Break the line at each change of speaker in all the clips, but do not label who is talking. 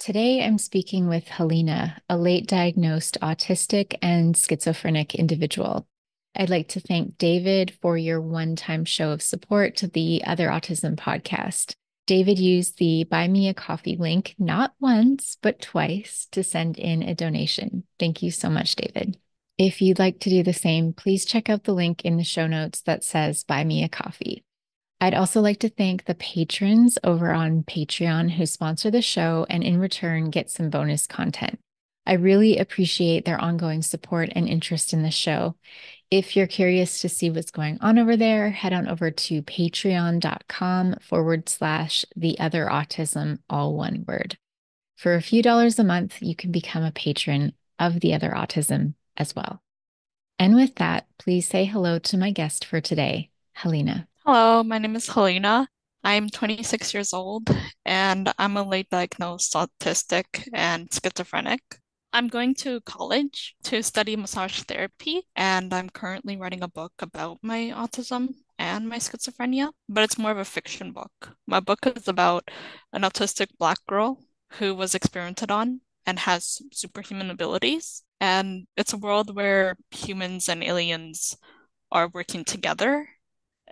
Today, I'm speaking with Helena, a late diagnosed autistic and schizophrenic individual. I'd like to thank David for your one-time show of support to the Other Autism podcast. David used the Buy Me a Coffee link not once, but twice to send in a donation. Thank you so much, David. If you'd like to do the same, please check out the link in the show notes that says Buy Me a Coffee. I'd also like to thank the patrons over on Patreon who sponsor the show and in return get some bonus content. I really appreciate their ongoing support and interest in the show. If you're curious to see what's going on over there, head on over to patreon.com/the other autism, all one word. For a few dollars a month, you can become a patron of the other autism as well. And with that, please say hello to my guest for today, Helena.
Hello, my name is Helena. I'm 26 years old and I'm a late diagnosed autistic and schizophrenic. I'm going to college to study massage therapy, and I'm currently writing a book about my autism and my schizophrenia, but it's more of a fiction book. My book is about an autistic Black girl who was experimented on and has superhuman abilities. And it's a world where humans and aliens are working together,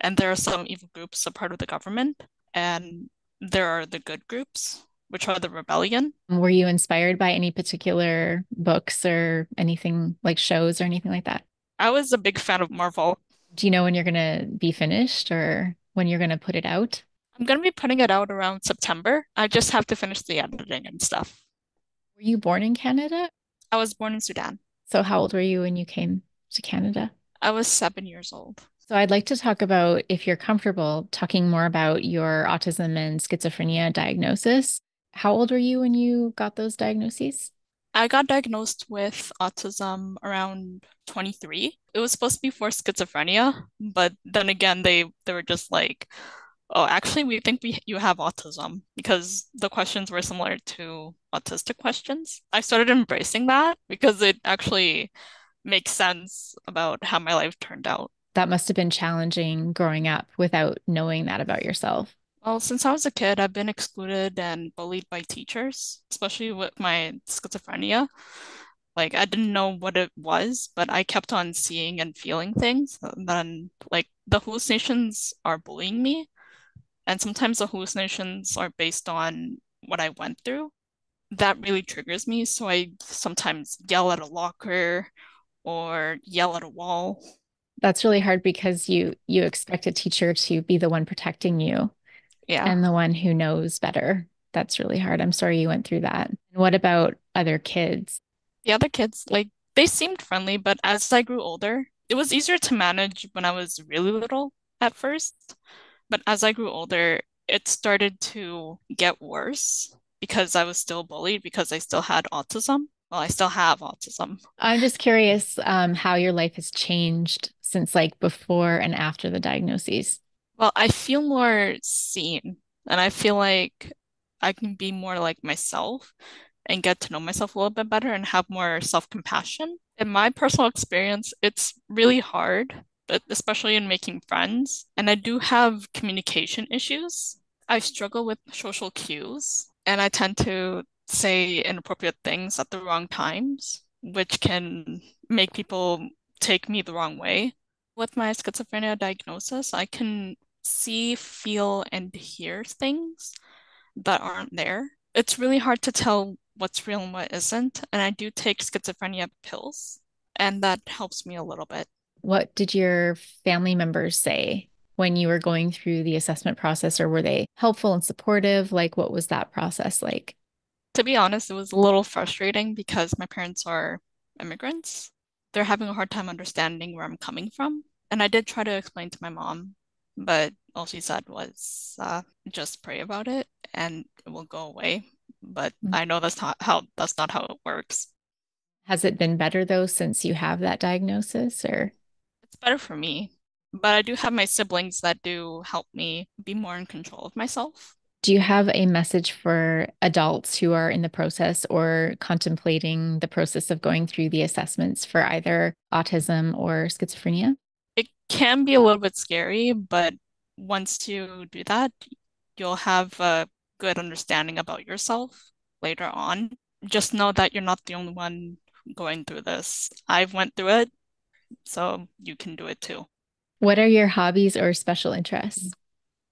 and there are some evil groups a part of the government, and there are the good groups, which are the rebellion.
Were you inspired by any particular books or anything like shows or anything like that?
I was a big fan of Marvel.
Do you know when you're going to be finished or when you're going to put it out?
I'm going to be putting it out around September. I just have to finish the editing and stuff.
Were you born in Canada?
I was born in Sudan.
So, how old were you when you came to Canada?
I was 7 years old.
So, I'd like to talk about, if you're comfortable, talking more about your autism and schizophrenia diagnosis. How old were you when you got those diagnoses?
I got diagnosed with autism around 23. It was supposed to be for schizophrenia, but then again, they were just like, "Oh, actually, we think you have autism," because the questions were similar to autistic questions. I started embracing that because it actually makes sense about how my life turned out.
That must have been challenging growing up without knowing that about yourself.
Well, since I was a kid, I've been excluded and bullied by teachers, especially with my schizophrenia. Like, I didn't know what it was, but I kept on seeing and feeling things. And then, like, the hallucinations are bullying me. And sometimes the hallucinations are based on what I went through. That really triggers me. So I sometimes yell at a locker or yell at a wall.
That's really hard because you expect a teacher to be the one protecting you
Yeah.
and the one who knows better. That's really hard. I'm sorry you went through that. And what about other kids?
The other kids, like, they seemed friendly, but as I grew older, it was easier to manage when I was really little at first. But as I grew older, it started to get worse because I was still bullied because I still had autism. Well, I still have autism.
I'm just curious how your life has changed since like before and after the diagnoses.
Well, I feel more seen, and I feel like I can be more like myself and get to know myself a little bit better and have more self-compassion. In my personal experience, it's really hard, but especially in making friends. And I do have communication issues. I struggle with social cues, and I tend to say inappropriate things at the wrong times, which can make people take me the wrong way. With my schizophrenia diagnosis, I can see, feel, and hear things that aren't there. It's really hard to tell what's real and what isn't. And I do take schizophrenia pills, and that helps me a little bit.
What did your family members say when you were going through the assessment process, or were they helpful and supportive? Like, what was that process like?
To be honest, it was a little frustrating because my parents are immigrants. They're having a hard time understanding where I'm coming from. And I did try to explain to my mom, but all she said was just pray about it and it will go away. But I know that's not how it works.
Has it been better though since you have that diagnosis, or
It's better for me. But I do have my siblings that do help me be more in control of myself.
do you have a message for adults who are in the process or contemplating the process of going through the assessments for either autism or schizophrenia?
It can be a little bit scary, but once you do that, you'll have a good understanding about yourself. later on. Just know that you're not the only one going through this. I've went through it, so you can do it too.
What are your hobbies or special interests?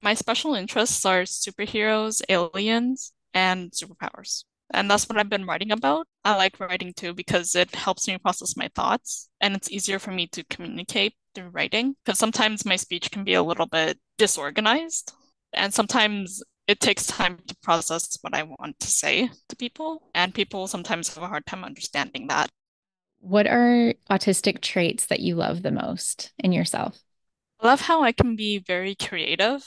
My special interests are superheroes, aliens, and superpowers. And that's what I've been writing about. I like writing too because it helps me process my thoughts and it's easier for me to communicate through writing because sometimes my speech can be a little bit disorganized and sometimes it takes time to process what I want to say to people, and people sometimes have a hard time understanding that.
What are autistic traits that you love the most in yourself?
I love how I can be very creative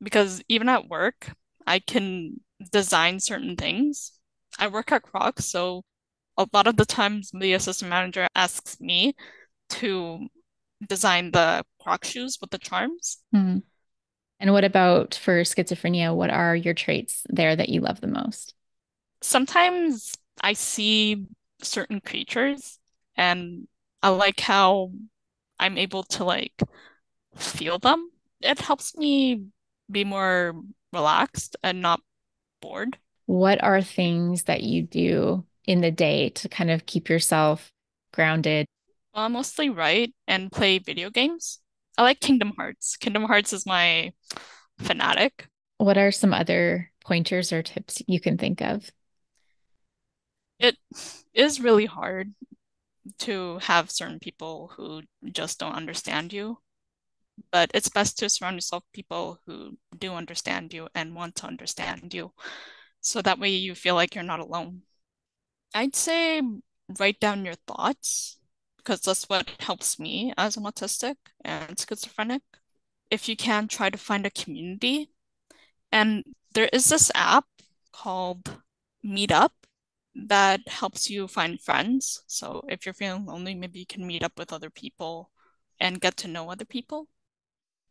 because even at work, I can design certain things. I work at Crocs, so a lot of the times the assistant manager asks me to design the Croc shoes with the charms.
Hmm. And what about for schizophrenia? What are your traits there that you love the most?
Sometimes I see certain creatures and I like how I'm able to like feel them. It helps me be more relaxed and not bored.
What are things that you do in the day to kind of keep yourself grounded?
Well, I mostly write and play video games. I like Kingdom Hearts. Kingdom Hearts is my fanatic.
What are some other pointers or tips you can think of?
It is really hard to have certain people who just don't understand you, but it's best to surround yourself with people who do understand you and want to understand you. So that way you feel like you're not alone. I'd say write down your thoughts because that's what helps me as an autistic and schizophrenic. If you can, try to find a community. And there is this app called Meetup that helps you find friends. So if you're feeling lonely, maybe you can meet up with other people and get to know other people.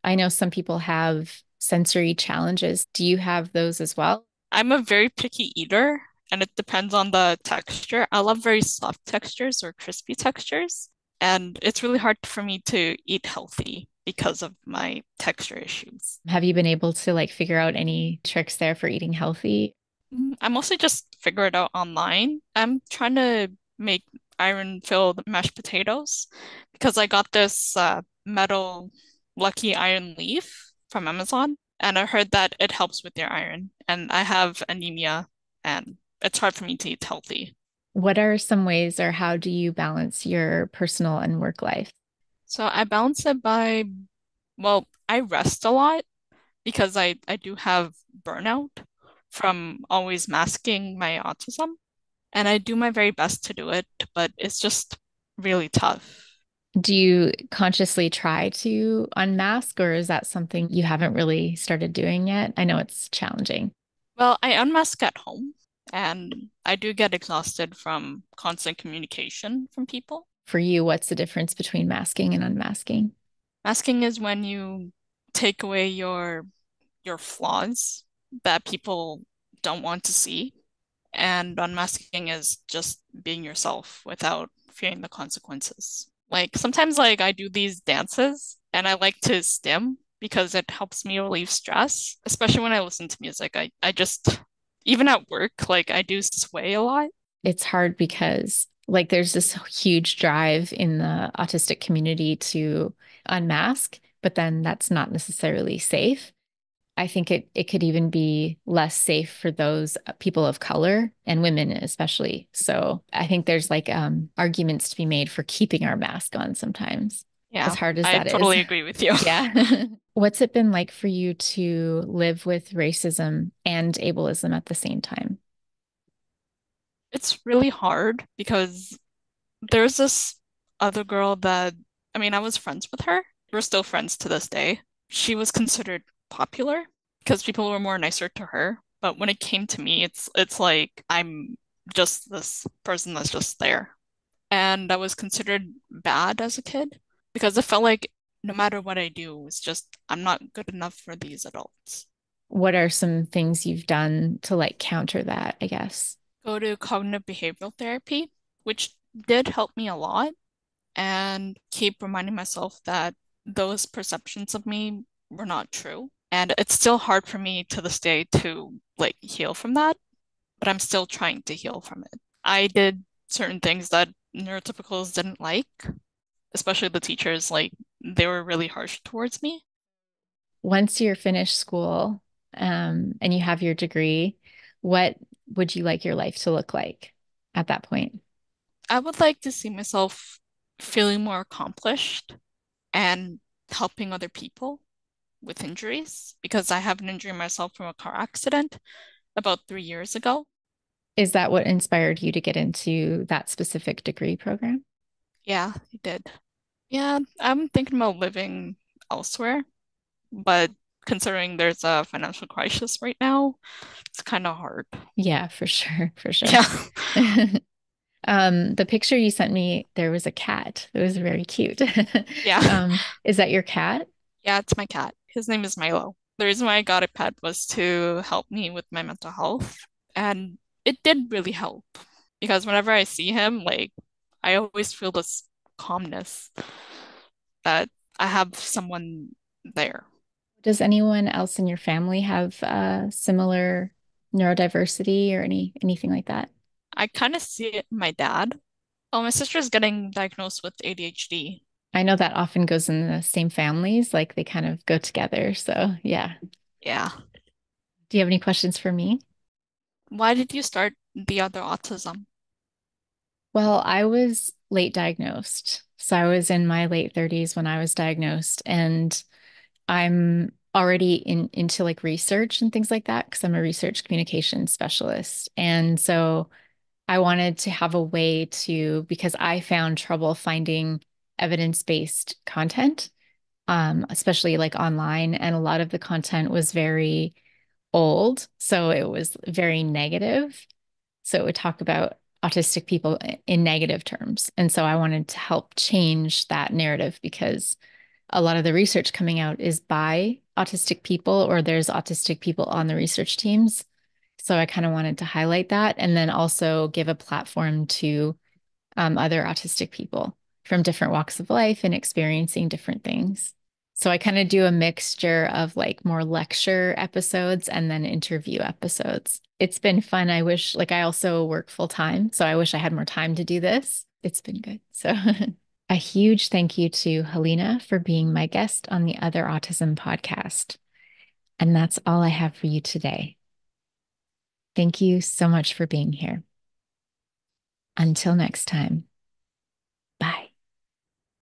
I know some people have sensory challenges. Do you have those as well?
I'm a very picky eater and it depends on the texture. I love very soft textures or crispy textures. And it's really hard for me to eat healthy because of my texture issues.
Have you been able to like figure out any tricks there for eating healthy?
I mostly just figure it out online. I'm trying to make iron-filled mashed potatoes because I got this metal Lucky Iron Leaf from Amazon, and I heard that it helps with your iron. And I have anemia, and it's hard for me to eat healthy.
What are some ways or how do you balance your personal and work life?
So I balance it by, well, I rest a lot because I do have burnout from always masking my autism. And I do my very best to do it, but it's just really tough.
Do you consciously try to unmask, or is that something you haven't really started doing yet? I know it's challenging.
Well, I unmask at home, and I do get exhausted from constant communication from people.
For you, what's the difference between masking and unmasking?
Masking is when you take away your flaws that people don't want to see, and unmasking is just being yourself without fearing the consequences. Like sometimes like I do these dances and I like to stim because it helps me relieve stress, especially when I listen to music. I just even at work, like I do sway a lot.
It's hard because like there's this huge drive in the autistic community to unmask, but then that's not necessarily safe. I think it could even be less safe for those people of color and women especially. So I think there's like arguments to be made for keeping our mask on sometimes, as
Yeah,
hard as
I
that is.
totally agree with you.
Yeah. What's it been like for you to live with racism and ableism at the same time?
It's really hard because there's this other girl that, I mean, I was friends with her. We're still friends to this day. She was considered popular because people were more nicer to her. But when it came to me, it's like I'm just this person that's just there. And I was considered bad as a kid because it felt like no matter what I do, it's just I'm not good enough for these adults.
What are some things you've done to like counter that, I guess?
Go to cognitive behavioral therapy, which did help me a lot, and keep reminding myself that those perceptions of me were not true. And it's still hard for me to this day to like heal from that. but I'm still trying to heal from it. I did certain things that neurotypicals didn't like, especially the teachers, like they were really harsh towards me.
Once you're finished school, and you have your degree, what would you like your life to look like at that point?
I would like to see myself feeling more accomplished and helping other people with injuries because I have an injury myself from a car accident about 3 years ago.
Is that what inspired you to get into that specific degree program?
Yeah, I did. Yeah, I'm thinking about living elsewhere, but considering there's a financial crisis right now, it's kind of hard.
Yeah, for sure, for sure.
Yeah.
The picture you sent me, there was a cat. It was very cute.
Yeah.
Is that your cat?
Yeah, it's my cat. His name is Milo. The reason why I got a pet was to help me with my mental health. And it did really help because whenever I see him, like, I always feel this calmness that I have someone there.
Does anyone else in your family have similar neurodiversity or anything like that?
I kind of see it in my dad. Oh, my sister's getting diagnosed with ADHD.
I know that often goes in the same families, like they kind of go together. So, yeah.
Yeah.
Do you have any questions for me?
Why did you start the other autism?
Well, I was late diagnosed. So I was in my late 30s when I was diagnosed, and I'm already into like research and things like that because I'm a research communication specialist. And so I wanted to have a way to, because I found trouble finding evidence-based content, especially like online, and a lot of the content was very old, so it was very negative. So it would talk about autistic people in negative terms. And so I wanted to help change that narrative because a lot of the research coming out is by autistic people, or there's autistic people on the research teams. So I kind of wanted to highlight that and then also give a platform to other autistic people from different walks of life and experiencing different things. So I kind of do a mixture of like more lecture episodes and then interview episodes. It's been fun. I wish, like, I also work full time. So I wish I had more time to do this. It's been good. So a huge thank you to Helena for being my guest on the Other Autism podcast. And that's all I have for you today. Thank you so much for being here. Until next time.